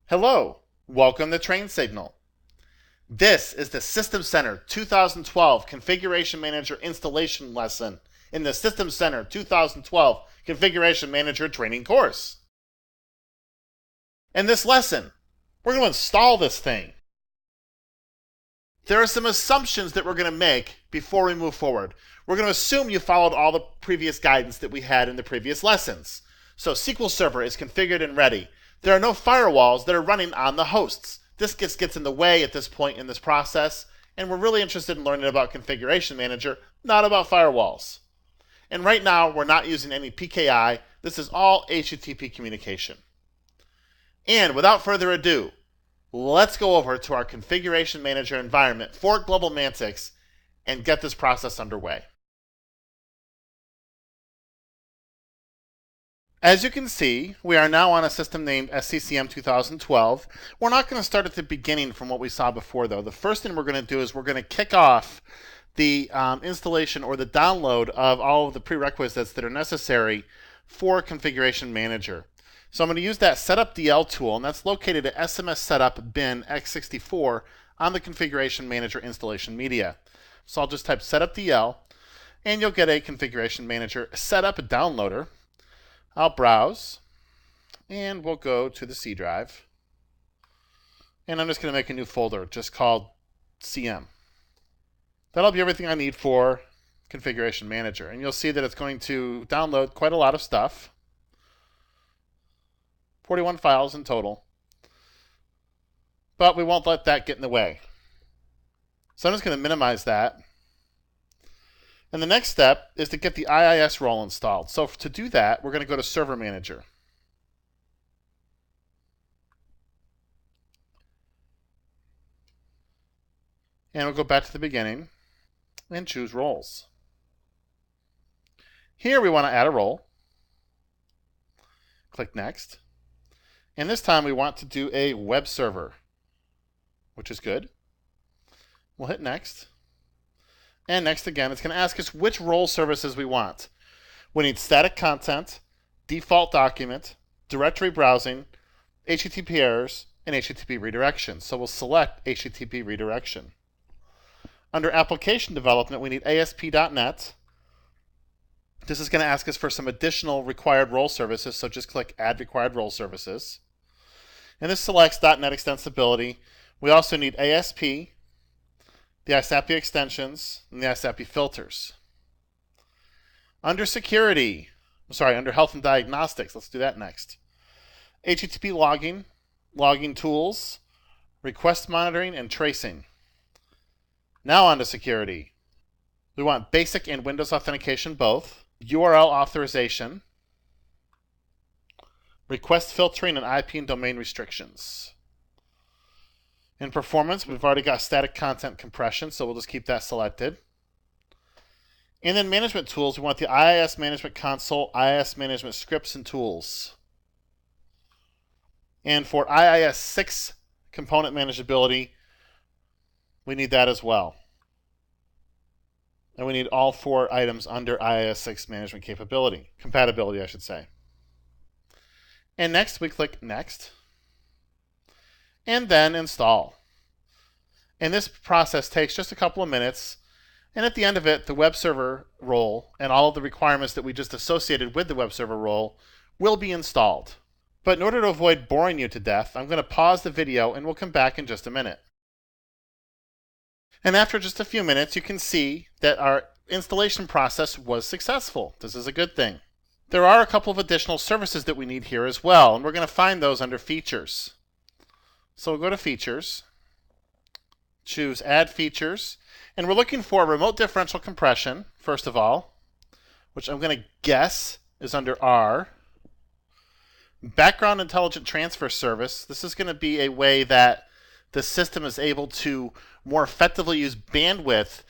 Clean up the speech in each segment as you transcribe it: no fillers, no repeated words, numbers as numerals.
Hello, welcome to Train Signal. This is the System Center 2012 Configuration Manager installation lesson in the System Center 2012 Configuration Manager training course. In this lesson, we're going to install this thing. There are some assumptions that we're going to make before we move forward. We're going to assume you followed all the previous guidance that we had in the previous lessons. So SQL Server is configured and ready. There are no firewalls that are running on the hosts. This gets in the way at this point in this process, and we're really interested in learning about Configuration Manager, not about firewalls. And right now, we're not using any PKI. This is all HTTP communication. And without further ado, let's go over to our Configuration Manager environment for Global Mantix and get this process underway. As you can see, we are now on a system named SCCM 2012. We're not going to start at the beginning from what we saw before, though. The first thing we're going to do is we're going to kick off the installation or the download of all of the prerequisites that are necessary for Configuration Manager. So I'm going to use that Setup DL tool, and that's located at SMS Setup bin x64 on the Configuration Manager installation media. So I'll just type Setup DL, and you'll get a Configuration Manager Setup downloader. I'll browse, and we'll go to the C drive. And I'm just going to make a new folder just called CM. That'll be everything I need for Configuration Manager. And you'll see that it's going to download quite a lot of stuff. 41 files in total. But we won't let that get in the way. So I'm just going to minimize that. And the next step is to get the IIS role installed. So to do that, we're going to go to Server Manager. And we'll go back to the beginning and choose Roles. Here we want to add a role. Click Next. And this time we want to do a web server, which is good. We'll hit Next. And next again, it's going to ask us which role services we want. We need static content, default document, directory browsing, HTTP errors, and HTTP redirection. So we'll select HTTP redirection. Under application development, we need ASP.NET. This is going to ask us for some additional required role services, so just click Add Required Role Services. And this selects .NET Extensibility. We also need ASP, the ISAPI extensions, and the ISAPI filters. Under under Health and Diagnostics, let's do that next. HTTP logging, logging tools, request monitoring, and tracing. Now on to security. We want basic and Windows authentication both, URL authorization, request filtering, and IP and domain restrictions. In performance, we've already got static content compression, so we'll just keep that selected. And then management tools, we want the IIS Management Console, IIS Management Scripts and Tools. And for IIS 6 component manageability, we need that as well. And we need all 4 items under IIS 6 management compatibility, I should say. And next, we click Next. And then install. And this process takes just a couple of minutes. And at the end of it, the web server role and all of the requirements that we just associated with the web server role will be installed. But in order to avoid boring you to death, I'm going to pause the video and we'll come back in just a minute. And after just a few minutes, you can see that our installation process was successful. This is a good thing. There are a couple of additional services that we need here as well, and we're going to find those under Features. So we'll go to Features, choose Add Features, and we're looking for Remote Differential Compression, first of all, which I'm going to guess is under R. Background Intelligent Transfer Service. This is going to be a way that the system is able to more effectively use bandwidth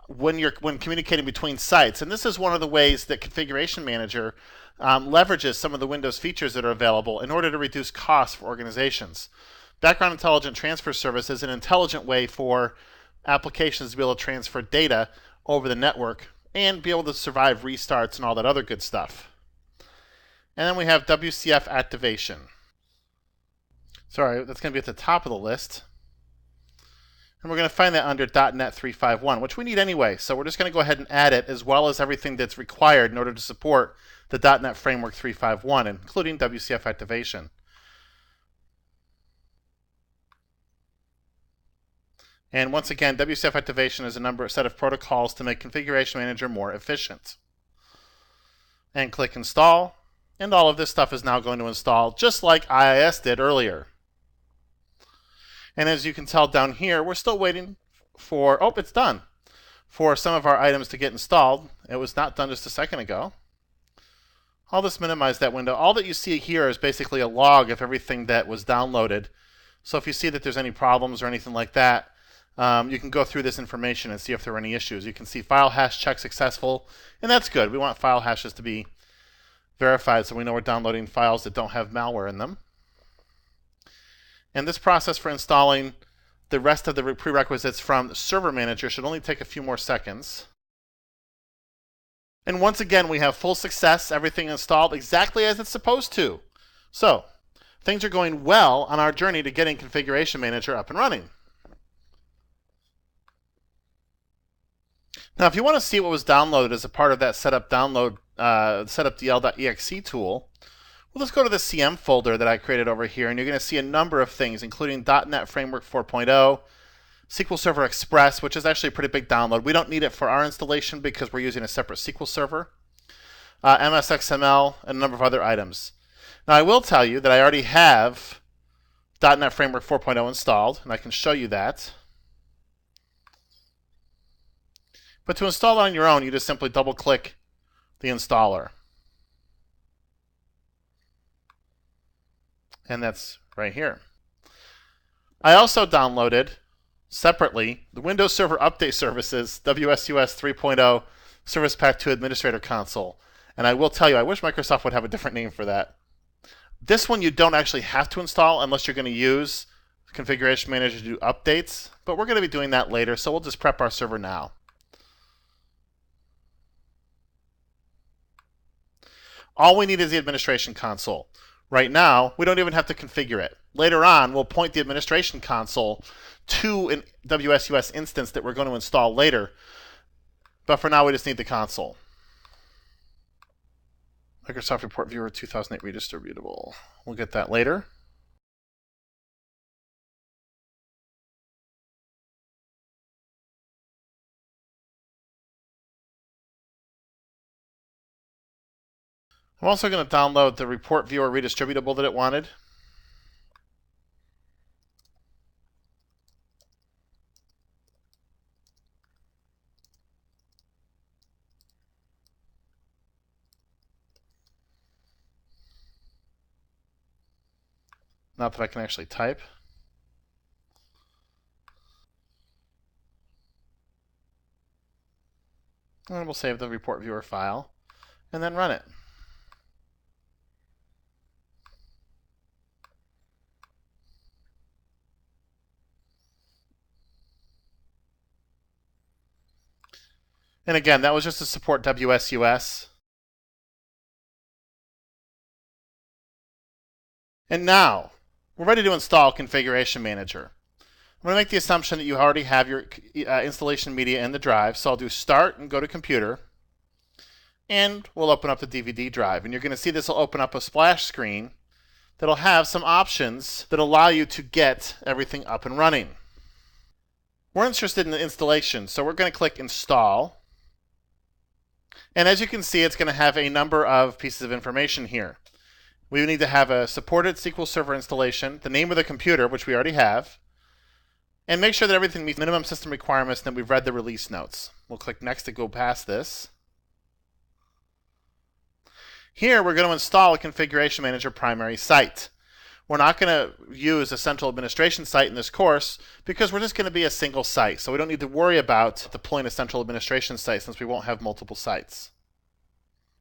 when communicating between sites. And this is one of the ways that Configuration Manager leverages some of the Windows features that are available in order to reduce costs for organizations. Background Intelligent Transfer Service is an intelligent way for applications to be able to transfer data over the network and be able to survive restarts and all that other good stuff. And then we have WCF activation. Sorry, that's going to be at the top of the list. And we're going to find that under .NET 3.5.1, which we need anyway. So we're just going to go ahead and add it, as well as everything that's required in order to support the .NET Framework 3.5.1, including WCF activation. And once again, WCF activation is a set of protocols to make Configuration Manager more efficient. And click Install, and all of this stuff is now going to install, just like IIS did earlier. And as you can tell down here, we're still waiting for, oh, it's done, for some of our items to get installed. It was not done just a second ago. I'll just minimize that window. All that you see here is basically a log of everything that was downloaded. So if you see that there's any problems or anything like that, you can go through this information and see if there are any issues. You can see file hash check successful, and that's good. We want file hashes to be verified so we know we're downloading files that don't have malware in them. And this process for installing the rest of the prerequisites from the Server Manager should only take a few more seconds. And once again, we have full success, everything installed exactly as it's supposed to. So, things are going well on our journey to getting Configuration Manager up and running. Now, if you want to see what was downloaded as a part of that setupdl.exe tool, well, let's go to the CM folder that I created over here, and you're going to see a number of things, including .NET Framework 4.0, SQL Server Express, which is actually a pretty big download. We don't need it for our installation because we're using a separate SQL server, MSXML, and a number of other items. Now, I will tell you that I already have .NET Framework 4.0 installed, and I can show you that. But to install it on your own, you just simply double-click the installer. And that's right here. I also downloaded, separately, the Windows Server Update Services WSUS 3.0 Service Pack 2 Administrator Console. And I will tell you, I wish Microsoft would have a different name for that. This one you don't actually have to install unless you're going to use Configuration Manager to do updates. But we're going to be doing that later, so we'll just prep our server now. All we need is the administration console. Right now, we don't even have to configure it. Later on, we'll point the administration console to a WSUS instance that we're going to install later. But for now, we just need the console. Microsoft Report Viewer 2008 redistributable. We'll get that later. I'm also going to download the Report Viewer redistributable that it wanted. Not that I can actually type. And we'll save the Report Viewer file and then run it. And again, that was just to support WSUS. And now, we're ready to install Configuration Manager. I'm going to make the assumption that you already have your installation media in the drive, so I'll do Start and go to Computer. And we'll open up the DVD drive. And you're going to see this will open up a splash screen that'll have some options that allow you to get everything up and running. We're interested in the installation, so we're going to click Install. And as you can see, it's going to have a number of pieces of information here. We need to have a supported SQL Server installation, the name of the computer, which we already have, and make sure that everything meets minimum system requirements and that we've read the release notes. We'll click Next to go past this. Here, we're going to install a Configuration Manager primary site. We're not going to use a central administration site in this course because we're just going to be a single site. So we don't need to worry about deploying a central administration site since we won't have multiple sites.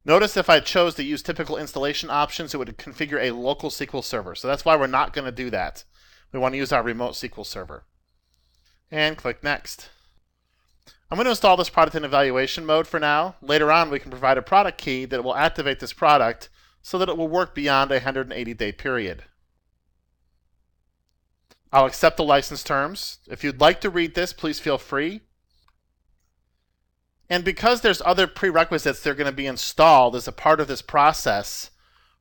Notice if I chose to use typical installation options, it would configure a local SQL server. So that's why we're not going to do that. We want to use our remote SQL server. And click Next. I'm going to install this product in evaluation mode for now. Later on, we can provide a product key that will activate this product so that it will work beyond a 180-day period. I'll accept the license terms. If you'd like to read this, please feel free. And because there's other prerequisites that are going to be installed as a part of this process,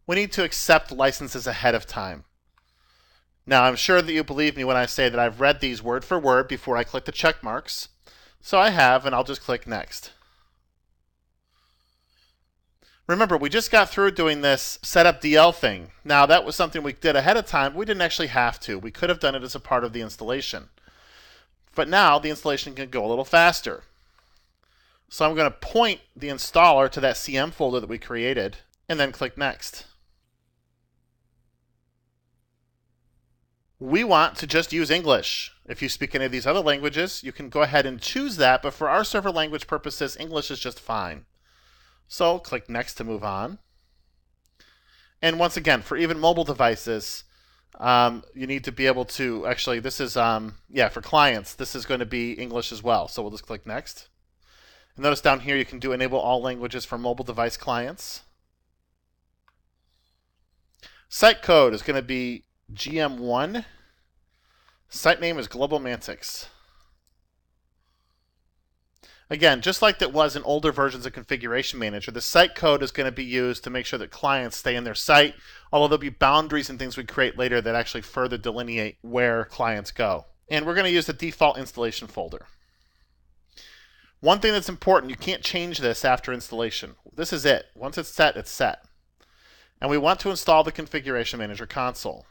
we need to accept licenses ahead of time. Now, I'm sure that you believe me when I say that I've read these word for word before I click the check marks. So I have, and I'll just click next. Remember, we just got through doing this setup DL thing. Now, that was something we did ahead of time, but we didn't actually have to. We could have done it as a part of the installation. But now, the installation can go a little faster. So I'm going to point the installer to that CM folder that we created, and then click Next. We want to just use English. If you speak any of these other languages, you can go ahead and choose that, but for our server language purposes, English is just fine. So click Next to move on. And once again, for even mobile devices, you need to be able to, actually, this is, for clients, this is going to be English as well. So we'll just click Next. And notice down here you can do Enable All Languages for mobile device clients. Site code is going to be GM1. Site name is Global Mantics. Again, just like that was in older versions of Configuration Manager, the site code is going to be used to make sure that clients stay in their site, although there'll be boundaries and things we create later that actually further delineate where clients go. And we're going to use the default installation folder. One thing that's important, you can't change this after installation. This is it. Once it's set, it's set. And we want to install the Configuration Manager console.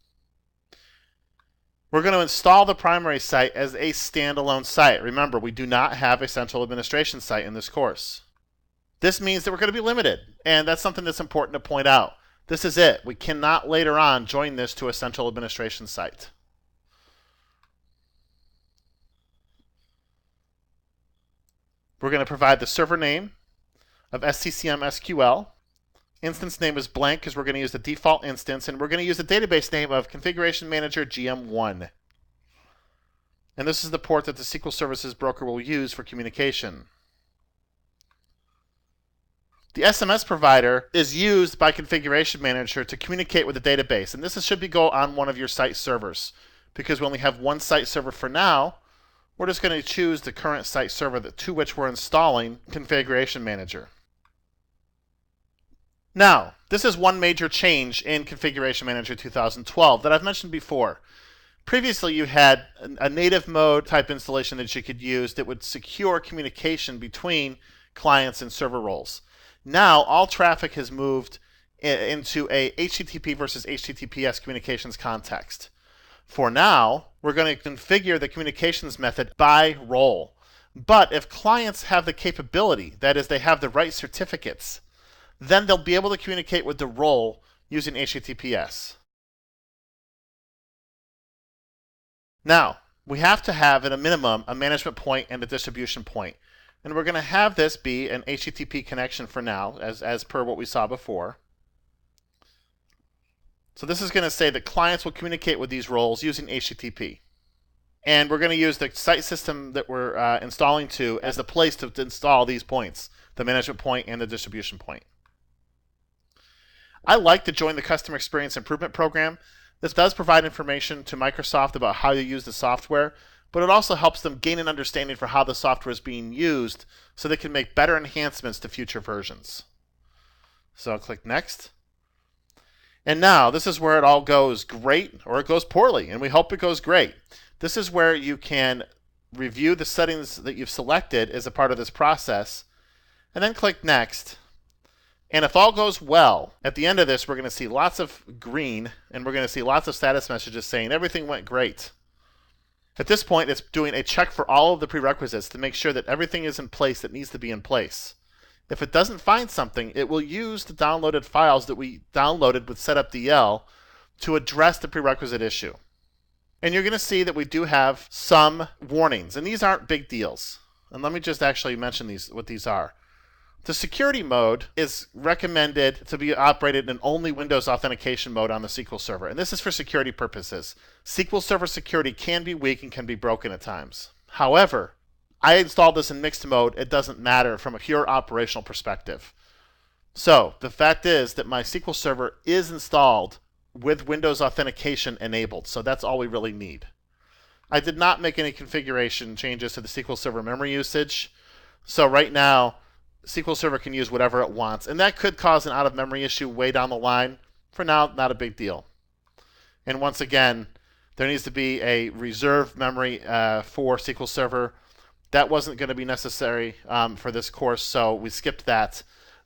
We're going to install the primary site as a standalone site. Remember, we do not have a central administration site in this course. This means that we're going to be limited, and that's something that's important to point out. This is it. We cannot later on join this to a central administration site. We're going to provide the server name of SCCM SQL. Instance name is blank because we're going to use the default instance, and we're going to use the database name of Configuration Manager GM1. And this is the port that the SQL Services broker will use for communication. The SMS provider is used by Configuration Manager to communicate with the database, and this should go on one of your site servers. Because we only have one site server for now, we're just going to choose the current site server to which we're installing Configuration Manager. Now, this is one major change in Configuration Manager 2012 that I've mentioned before. Previously, you had a native mode type installation that you could use that would secure communication between clients and server roles. Now, all traffic has moved into a HTTP versus HTTPS communications context. For now, we're going to configure the communications method by role. But if clients have the capability, that is, they have the right certificates, then they'll be able to communicate with the role using HTTPS. Now, we have to have at a minimum a management point and a distribution point. And we're going to have this be an HTTP connection for now, as per what we saw before. So this is going to say that clients will communicate with these roles using HTTP. And we're going to use the site system that we're installing to as the place to install these points, the management point and the distribution point. I like to join the Customer Experience Improvement Program. This does provide information to Microsoft about how you use the software, but it also helps them gain an understanding for how the software is being used so they can make better enhancements to future versions. So I'll click Next. And now, this is where it all goes great or it goes poorly, and we hope it goes great. This is where you can review the settings that you've selected as a part of this process, and then click Next. And if all goes well, at the end of this, we're going to see lots of green, and we're going to see lots of status messages saying everything went great. At this point, it's doing a check for all of the prerequisites to make sure that everything is in place that needs to be in place. If it doesn't find something, it will use the downloaded files that we downloaded with setupdl to address the prerequisite issue. And you're going to see that we do have some warnings, and these aren't big deals. And let me just actually mention what these are. The security mode is recommended to be operated in only Windows authentication mode on the SQL Server, and this is for security purposes. SQL Server security can be weak and can be broken at times. However, I installed this in mixed mode. It doesn't matter from a pure operational perspective. So the fact is that my SQL Server is installed with Windows authentication enabled, so that's all we really need. I did not make any configuration changes to the SQL Server memory usage. So right now, SQL Server can use whatever it wants. And that could cause an out-of-memory issue way down the line. For now, not a big deal. And once again, there needs to be a reserved memory for SQL Server. That wasn't going to be necessary for this course, so we skipped that.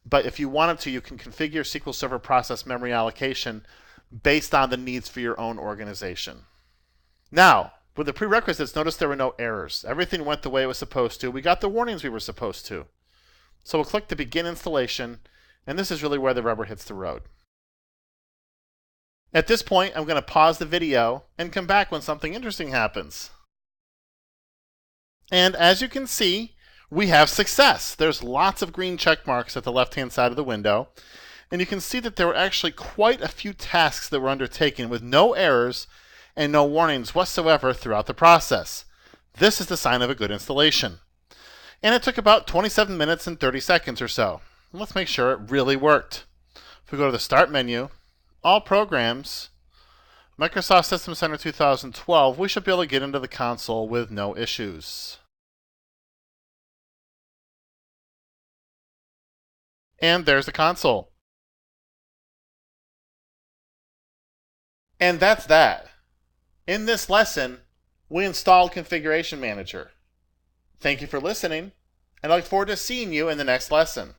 But if you wanted to, you can configure SQL Server process memory allocation based on the needs for your own organization. Now, with the prerequisites, notice there were no errors. Everything went the way it was supposed to. We got the warnings we were supposed to. So we'll click to begin installation, and this is really where the rubber hits the road. At this point, I'm going to pause the video and come back when something interesting happens. And as you can see, we have success. There's lots of green check marks at the left-hand side of the window. And you can see that there were actually quite a few tasks that were undertaken with no errors and no warnings whatsoever throughout the process. This is the sign of a good installation. And it took about 27 minutes and 30 seconds or so. Let's make sure it really worked. If we go to the Start menu, All Programs, Microsoft System Center 2012, we should be able to get into the console with no issues. And there's the console. And that's that. In this lesson, we installed Configuration Manager. Thank you for listening, and I look forward to seeing you in the next lesson.